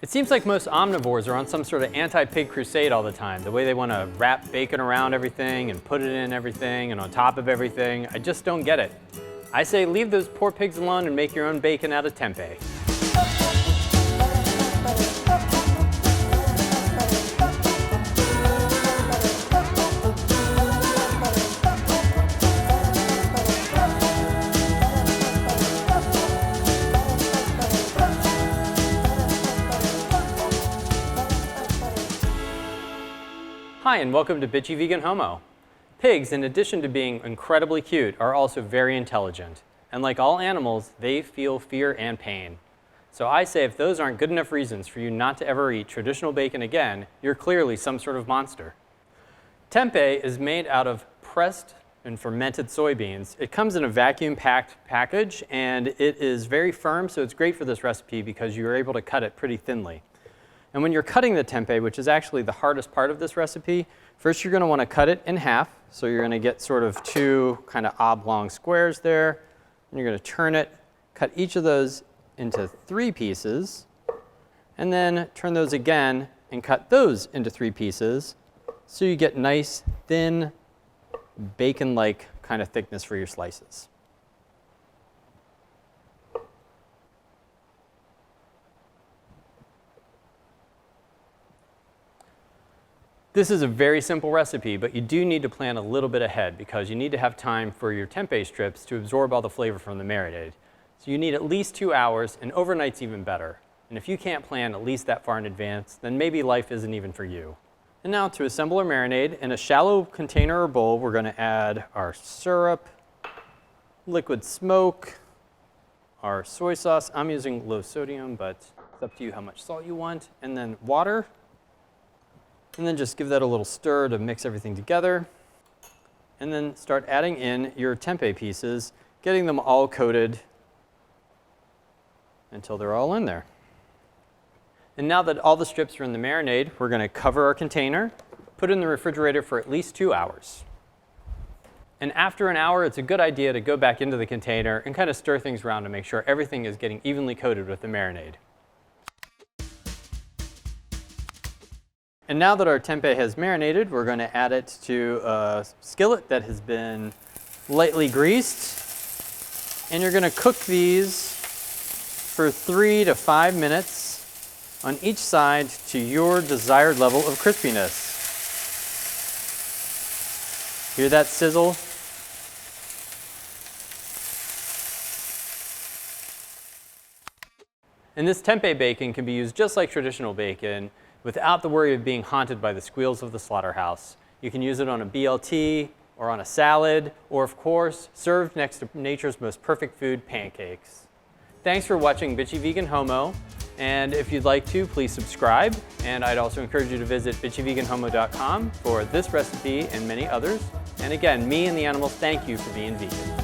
It seems like most omnivores are on some sort of anti-pig crusade all the time. The way they want to wrap bacon around everything and put it in everything and on top of everything. I just don't get it. I say leave those poor pigs alone and make your own bacon out of tempeh. Hi, and welcome to Bitchy Vegan Homo. Pigs, in addition to being incredibly cute, are also very intelligent. And like all animals, they feel fear and pain. So I say if those aren't good enough reasons for you not to ever eat traditional bacon again, you're clearly some sort of monster. Tempeh is made out of pressed and fermented soybeans. It comes in a vacuum-packed package, and it is very firm, so it's great for this recipe because you're able to cut it pretty thinly. And when you're cutting the tempeh, which is actually the hardest part of this recipe, first you're going to want to cut it in half. So you're going to get sort of two kind of oblong squares there. And you're going to turn it, cut each of those into 3 pieces, and then turn those again and cut those into 3 pieces. So you get nice, thin, bacon-like kind of thickness for your slices. This is a very simple recipe, but you do need to plan a little bit ahead because you need to have time for your tempeh strips to absorb all the flavor from the marinade. So you need at least 2 hours, and overnight's even better. And if you can't plan at least that far in advance, then maybe life isn't even for you. And now to assemble our marinade, in a shallow container or bowl, we're going to add our syrup, liquid smoke, our soy sauce. I'm using low sodium, but it's up to you how much salt you want, and then water. And then just give that a little stir to mix everything together. And then start adding in your tempeh pieces, getting them all coated until they're all in there. And now that all the strips are in the marinade, we're going to cover our container, put it in the refrigerator for at least 2 hours. And after an hour, it's a good idea to go back into the container and kind of stir things around to make sure everything is getting evenly coated with the marinade. And now that our tempeh has marinated, we're going to add it to a skillet that has been lightly greased. And you're going to cook these for 3 to 5 minutes on each side to your desired level of crispiness. Hear that sizzle? And this tempeh bacon can be used just like traditional bacon, without the worry of being haunted by the squeals of the slaughterhouse. You can use it on a BLT or on a salad, or of course, served next to nature's most perfect food, pancakes. Thanks for watching Bitchy Vegan Homo, and if you'd like to, please subscribe, and I'd also encourage you to visit bitchyveganhomo.com for this recipe and many others. And again, me and the animals thank you for being vegan.